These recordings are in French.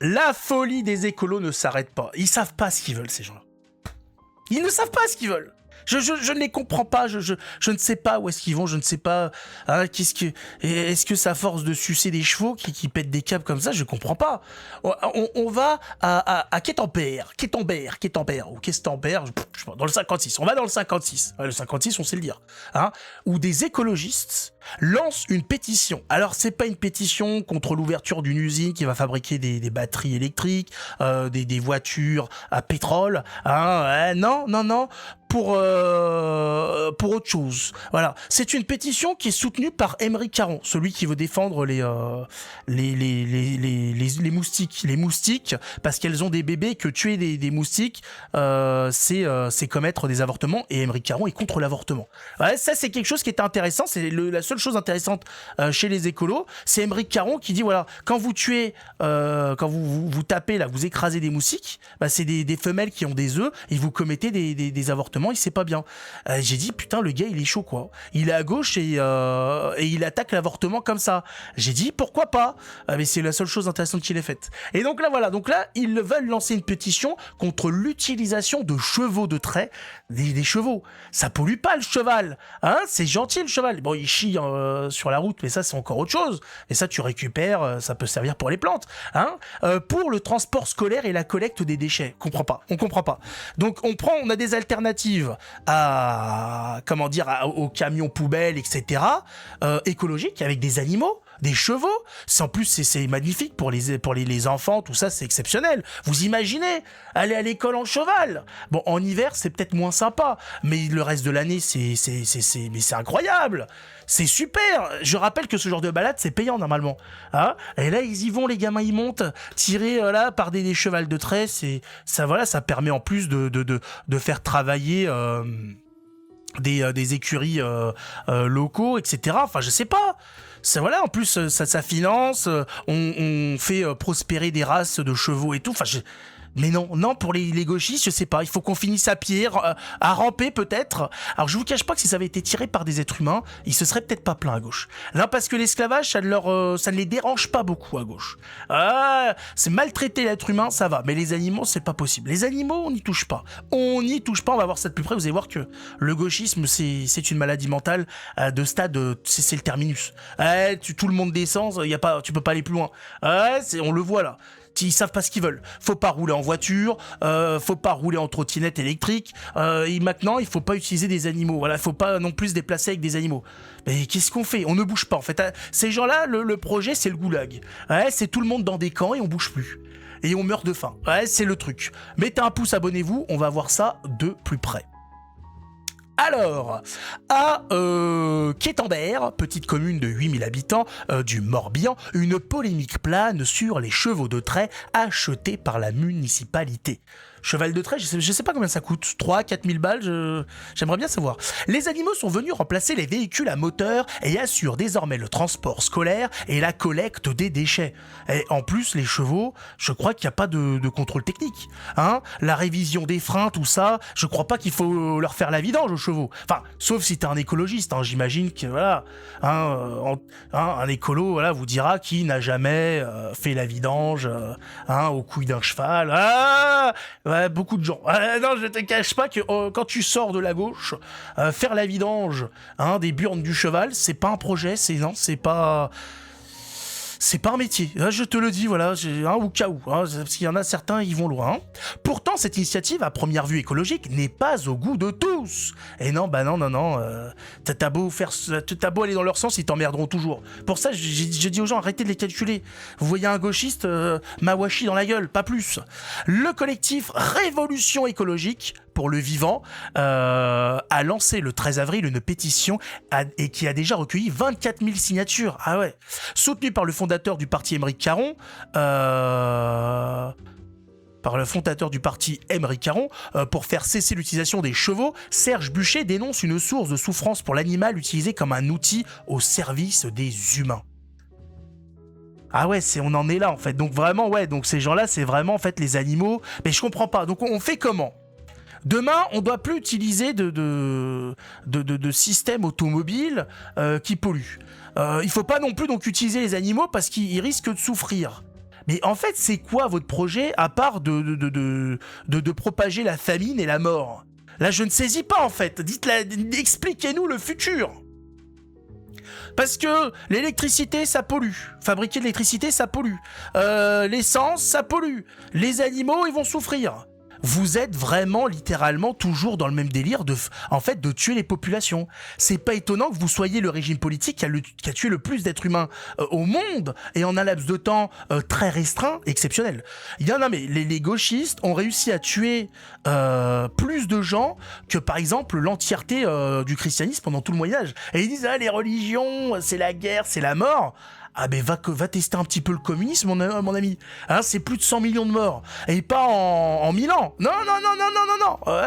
la folie des écolos ne s'arrête pas. Ils savent pas ce qu'ils veulent, ces gens-là. Ils ne savent pas ce qu'ils veulent. Je ne les comprends pas, je ne sais pas où est-ce qu'ils vont, je ne sais pas. Hein, est-ce que ça force de sucer des chevaux qui pètent des câbles comme ça? Je comprends pas. On va à Quétambert, ou Questembert, je sais pas, dans le 56. On va dans le 56. Ouais, le 56, on sait le dire. Hein, où des écologistes lancent une pétition. Alors, c'est pas une pétition contre l'ouverture d'une usine qui va fabriquer des batteries électriques, des voitures à pétrole. Hein, non. Pour autre chose. Voilà. C'est une pétition qui est soutenue par Émeric Caron, celui qui veut défendre les moustiques. Les moustiques, parce qu'elles ont des bébés, que tuer des moustiques, c'est commettre des avortements, et Émeric Caron est contre l'avortement. Ouais, ça, c'est quelque chose qui est intéressant. C'est la seule chose intéressante chez les écolos. C'est Émeric Caron qui dit, voilà, quand vous tuez, quand vous tapez, là, vous écrasez des moustiques, bah, c'est des femelles qui ont des œufs, et vous commettez des avortements, il sait pas bien. J'ai dit, putain, le gars, il est chaud, quoi. Il est à gauche et il attaque l'avortement comme ça. J'ai dit, pourquoi pas? Mais c'est la seule chose intéressante qu'il ait faite. Et donc là, voilà. Donc là, ils veulent lancer une pétition contre l'utilisation de chevaux de trait. Des chevaux. Ça pollue pas, le cheval. Hein? C'est gentil, le cheval. Bon, il chie sur la route, mais ça, c'est encore autre chose. Et ça, tu récupères, ça peut servir pour les plantes. Hein? Pour le transport scolaire et la collecte des déchets. On comprend pas. Donc, on a des alternatives aux camions poubelles, etc., écologiques, avec des animaux, des chevaux. En plus, c'est magnifique pour les enfants, tout ça, c'est exceptionnel. Vous imaginez aller à l'école en cheval? Bon, en hiver, c'est peut-être moins sympa, mais le reste de l'année, c'est incroyable. C'est super. Je rappelle que ce genre de balade, c'est payant normalement. Hein, et là, ils y vont, les gamins, ils montent, tirés là par des chevals de trait. Ça permet en plus de faire travailler des écuries locaux, etc. Enfin, je sais pas. Voilà, en plus, ça finance. On fait prospérer des races de chevaux et tout. Enfin, mais non, pour les gauchistes, je sais pas, il faut qu'on finisse à pied, à ramper peut-être. Alors je vous cache pas que si ça avait été tiré par des êtres humains, ils se seraient peut-être pas plaints à gauche. Non, parce que l'esclavage, ça ne les dérange pas beaucoup à gauche. C'est maltraiter l'être humain, ça va, mais les animaux, c'est pas possible. Les animaux, on n'y touche pas. On va voir ça de plus près, vous allez voir que le gauchisme, c'est une maladie mentale de stade, c'est le terminus. Tout le monde descend, tu peux pas aller plus loin. On le voit là. Ils savent pas ce qu'ils veulent. Faut pas rouler en voiture, faut pas rouler en trottinette électrique. Et maintenant, il faut pas utiliser des animaux. Voilà, faut pas non plus se déplacer avec des animaux. Mais qu'est-ce qu'on fait? On ne bouge pas. En fait, ces gens-là, le projet, c'est le goulag. C'est tout le monde dans des camps et on bouge plus. Et on meurt de faim. C'est le truc. Mettez un pouce, abonnez-vous. On va voir ça de plus près. Alors, à Quétambert, petite commune de 8000 habitants du Morbihan, une polémique plane sur les chevaux de trait achetés par la municipalité. Cheval de trait, je sais pas combien ça coûte, 3-4 000 balles, j'aimerais bien savoir. Les animaux sont venus remplacer les véhicules à moteur et assurent désormais le transport scolaire et la collecte des déchets. Et en plus, les chevaux, je crois qu'il n'y a pas de contrôle technique. Hein, la révision des freins, tout ça, je crois pas qu'il faut leur faire la vidange aux chevaux. Enfin, sauf si t'es un écologiste, hein, j'imagine que voilà, un écolo voilà, vous dira qui n'a jamais fait la vidange aux couilles d'un cheval. Ouais, beaucoup de gens. Non, je te cache pas que quand tu sors de la gauche, faire la vidange des burnes du cheval, c'est pas un projet, c'est pas un métier. Là, je te le dis, voilà, au cas où, parce qu'il y en a certains, ils vont loin. Pourtant, cette initiative, à première vue écologique, n'est pas au goût de tous. Et non, t'as beau aller dans leur sens, ils t'emmerderont toujours. Pour ça, j'ai dit aux gens, arrêtez de les calculer. Vous voyez un gauchiste, mawashi dans la gueule, pas plus. Le collectif Révolution écologique pour le vivant a lancé le 13 avril une pétition et qui a déjà recueilli 24 000 signatures. Ah ouais. Soutenu par le fondateur du parti Émeric Caron, pour faire cesser l'utilisation des chevaux, Serge Buchet dénonce une source de souffrance pour l'animal utilisé comme un outil au service des humains. Ah ouais, on en est là en fait. Donc vraiment, ouais, donc ces gens-là, c'est vraiment en fait les animaux. Mais je comprends pas. Donc on fait comment ? Demain, on ne doit plus utiliser de système automobile qui pollue. Il ne faut pas non plus donc utiliser les animaux parce qu'ils risquent de souffrir. Mais en fait, c'est quoi votre projet à part de propager la famine et la mort? Là, je ne saisis pas en fait. Expliquez-nous le futur. Parce que l'électricité, ça pollue. Fabriquer de l'électricité, ça pollue. L'essence, ça pollue. Les animaux, ils vont souffrir. Vous êtes vraiment, littéralement, toujours dans le même délire de tuer les populations. C'est pas étonnant que vous soyez le régime politique qui a tué le plus d'êtres humains au monde, et en un laps de temps très restreint, exceptionnel. Non, mais les gauchistes ont réussi à tuer plus de gens que, par exemple, l'entièreté du christianisme pendant tout le Moyen-Âge. Et ils disent, les religions, c'est la guerre, c'est la mort. Ah ben va tester un petit peu le communisme, mon ami. Hein, c'est plus de 100 millions de morts. Et pas en 1000 ans. Non.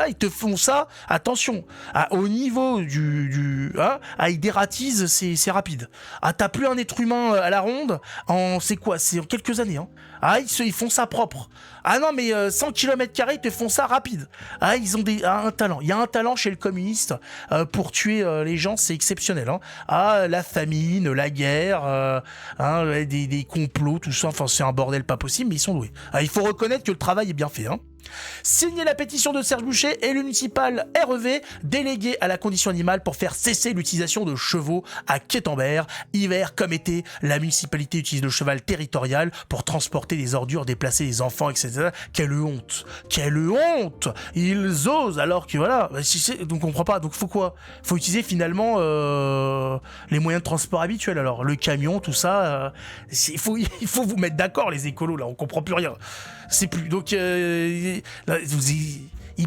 Ils te font ça, attention. Au niveau ils dératisent, c'est rapide. T'as plus un être humain à la ronde c'est en quelques années. Ils font ça propre. Non, mais 100 km², ils te font ça rapide. Ils ont un talent. Il y a un talent chez le communiste pour tuer les gens, c'est exceptionnel. La famine, la guerre, des complots, tout ça. Enfin, c'est un bordel pas possible, mais ils sont doués. Il faut reconnaître que le travail est bien fait. Signer la pétition de Serge Boucher et le municipal REV délégué à la condition animale pour faire cesser l'utilisation de chevaux à Quétembert. Hiver comme été, la municipalité utilise le cheval territorial pour transporter des ordures, déplacer les enfants, etc. Quelle honte! Ils osent alors que voilà. Donc on comprend pas. Donc faut quoi? Faut utiliser finalement les moyens de transport habituels. Alors le camion, tout ça. Il faut vous mettre d'accord, les écolos là. On comprend plus rien. C'est plus. Donc, ils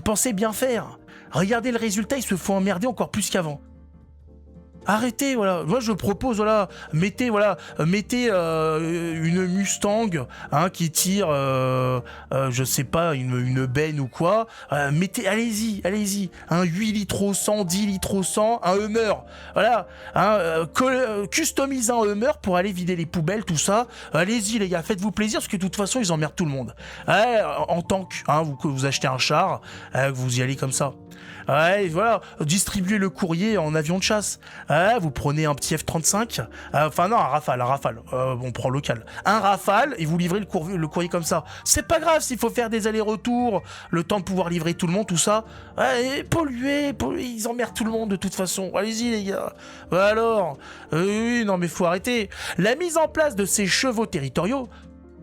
pensaient bien faire. Regardez le résultat, ils se font emmerder encore plus qu'avant. Arrêtez, voilà. Moi, je propose, mettez une Mustang, qui tire, je sais pas, une benne ou quoi. Allez-y. Un 8 litres au 100, 10 litres au 100, un Hummer. Voilà. Customisez un Hummer pour aller vider les poubelles, tout ça. Allez-y, les gars, faites-vous plaisir, parce que de toute façon, ils emmerdent tout le monde. En tank, vous achetez un char, vous y allez comme ça. Voilà, distribuez le courrier en avion de chasse. Vous prenez un petit F-35. Un Rafale. On prend local. Un Rafale et vous livrez le courrier comme ça. C'est pas grave s'il faut faire des allers-retours, le temps de pouvoir livrer tout le monde, tout ça. Polluer, ils emmerdent tout le monde de toute façon. Allez-y les gars. Alors, oui, non mais faut arrêter. La mise en place de ces chevaux territoriaux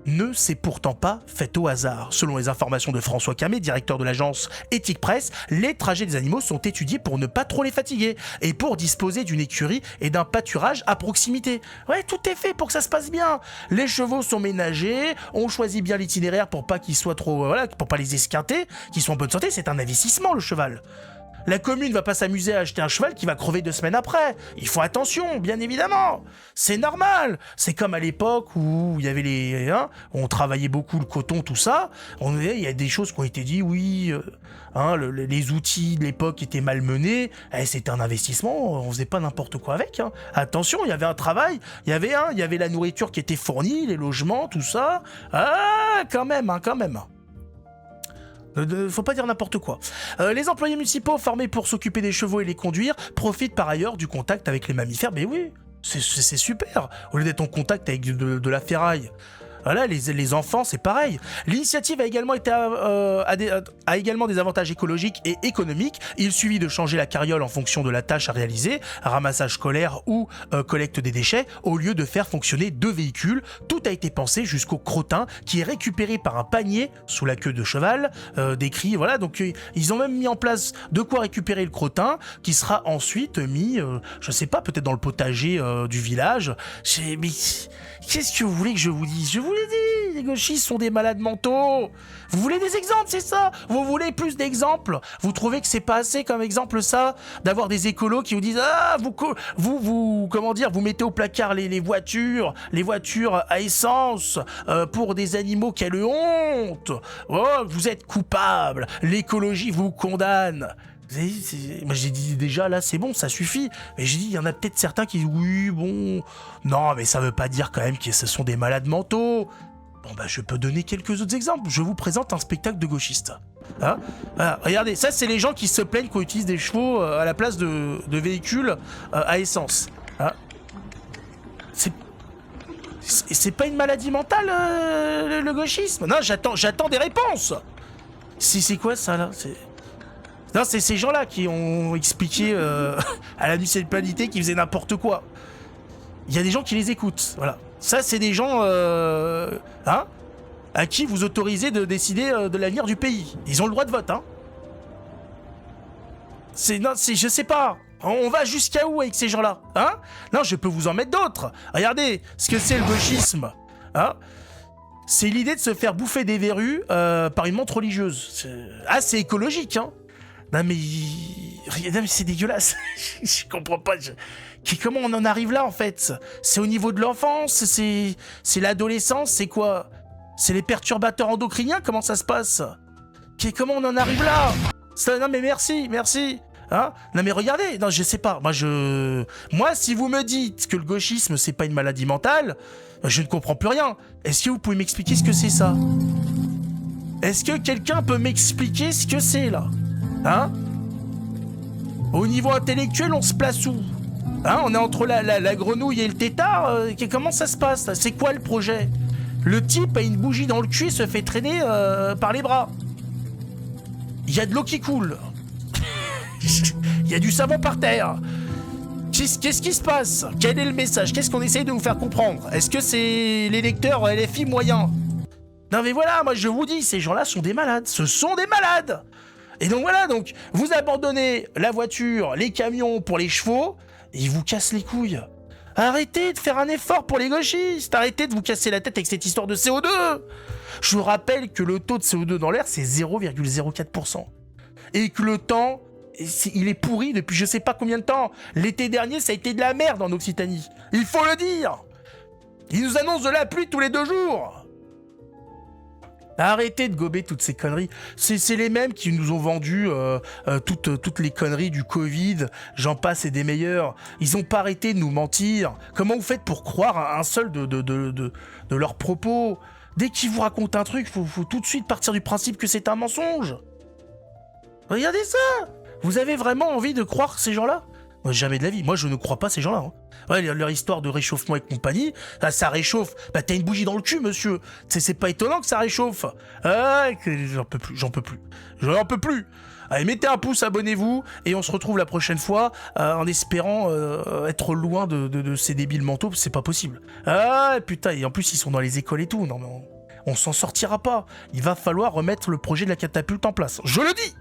ne s'est pourtant pas faite au hasard. Selon les informations de François Camé, directeur de l'agence Éthique Presse, les trajets des animaux sont étudiés pour ne pas trop les fatiguer et pour disposer d'une écurie et d'un pâturage à proximité. Tout est fait pour que ça se passe bien. Les chevaux sont ménagés, on choisit bien l'itinéraire pour pas qu'ils soient trop, pour pas les esquinter, qu'ils soient en bonne santé. C'est un investissement, le cheval. La commune va pas s'amuser à acheter un cheval qui va crever 2 semaines après. Il faut attention, bien évidemment. C'est normal. C'est comme à l'époque où il y avait on travaillait beaucoup le coton, tout ça. Il y a des choses qui ont été dites, oui, les outils de l'époque étaient malmenés. C'était un investissement, on faisait pas n'importe quoi avec. Attention, il y avait un travail, il y avait la nourriture qui était fournie, les logements, tout ça. Quand même. Faut pas dire n'importe quoi. Les employés municipaux formés pour s'occuper des chevaux et les conduire profitent par ailleurs du contact avec les mammifères. Mais oui, c'est super. Au lieu d'être en contact avec de la ferraille. Voilà, les enfants, c'est pareil. L'initiative a également a également des avantages écologiques et économiques. Il suffit de changer la carriole en fonction de la tâche à réaliser, ramassage scolaire ou collecte des déchets, au lieu de faire fonctionner 2 véhicules. Tout a été pensé jusqu'au crottin qui est récupéré par un panier sous la queue de cheval, décrit. Voilà, donc ils ont même mis en place de quoi récupérer le crottin, qui sera ensuite mis, je sais pas, peut-être dans le potager du village. Mais qu'est-ce que vous voulez que je vous dise? Je vous l'ai dit, les gauchistes sont des malades mentaux. Vous voulez des exemples, c'est ça? Vous voulez plus d'exemples? Vous trouvez que c'est pas assez comme exemple, ça, d'avoir des écolos qui vous disent vous mettez au placard les voitures à essence pour des animaux, quelle honte! Vous êtes coupables, l'écologie vous condamne. Moi j'ai dit déjà là c'est bon, ça suffit. Mais j'ai dit il y en a peut-être certains qui disent oui bon, non mais ça veut pas dire quand même que ce sont des malades mentaux. Bon je peux donner quelques autres exemples. Je vous présente un spectacle de gauchistes. Regardez, ça c'est les gens qui se plaignent qu'on utilise des chevaux à la place de véhicules à essence. C'est pas une maladie mentale, le gauchisme? Non, j'attends des réponses. C'est quoi ça là? Non, c'est ces gens-là qui ont expliqué à la municipalité qu'ils faisaient n'importe quoi. Il y a des gens qui les écoutent, voilà. Ça, c'est des gens, hein, à qui vous autorisez de décider de l'avenir du pays. Ils ont le droit de vote, hein. Non, je sais pas. On va jusqu'à où avec ces gens-là, hein? Non, je peux vous en mettre d'autres. Regardez ce que c'est le gauchisme, hein? C'est l'idée de se faire bouffer des verrues par une montre religieuse. C'est écologique, hein? Non mais c'est dégueulasse. Je comprends pas. Comment on en arrive là en fait? C'est au niveau de l'enfance, c'est l'adolescence, c'est quoi? C'est les perturbateurs endocriniens? Comment ça se passe? Comment on en arrive là? Non mais merci. Hein? Non mais regardez, non je sais pas. Moi si vous me dites que le gauchisme c'est pas une maladie mentale, je ne comprends plus rien. Est-ce que vous pouvez m'expliquer ce que c'est ça? Est-ce que quelqu'un peut m'expliquer ce que c'est là? Hein? Au niveau intellectuel, on se place où? Hein? On est entre la grenouille et le tétard? Comment ça se passe là? C'est quoi le projet? Le type a une bougie dans le cul et se fait traîner par les bras. Il y a de l'eau qui coule. Il y a du savon par terre. Qu'est-ce qui se passe? Quel est le message? Qu'est-ce qu'on essaye de vous faire comprendre? Est-ce que c'est les lecteurs LFI moyens? Non mais voilà, moi je vous dis, ces gens-là sont des malades. Ce sont des malades. Et donc voilà, donc vous abandonnez la voiture, les camions pour les chevaux, et ils vous cassent les couilles. Arrêtez de faire un effort pour les gauchistes. Arrêtez de vous casser la tête avec cette histoire de CO2. Je vous rappelle que le taux de CO2 dans l'air, c'est 0,04%. Et que le temps, il est pourri depuis je sais pas combien de temps. L'été dernier, ça a été de la merde en Occitanie. Il faut le dire. Ils nous annoncent de la pluie tous les 2 jours. Arrêtez de gober toutes ces conneries. C'est les mêmes qui nous ont vendu toutes les conneries du Covid, j'en passe et des meilleurs. Ils ont pas arrêté de nous mentir. Comment vous faites pour croire à un seul de leurs propos? Dès qu'ils vous racontent un truc, faut tout de suite partir du principe que c'est un mensonge. Regardez ça. Vous avez vraiment envie de croire ces gens-là? Moi, jamais de la vie. Moi, je ne crois pas ces gens-là. Hein. Ouais, leur histoire de réchauffement et compagnie, ça réchauffe. Bah, t'as une bougie dans le cul, monsieur. C'est pas étonnant que ça réchauffe. Ah, j'en peux plus. Allez, mettez un pouce, abonnez-vous, et on se retrouve la prochaine fois en espérant être loin de ces débiles mentaux, c'est pas possible. Ah, putain, et en plus, ils sont dans les écoles et tout. Non, mais on s'en sortira pas. Il va falloir remettre le projet de la catapulte en place. Je le dis!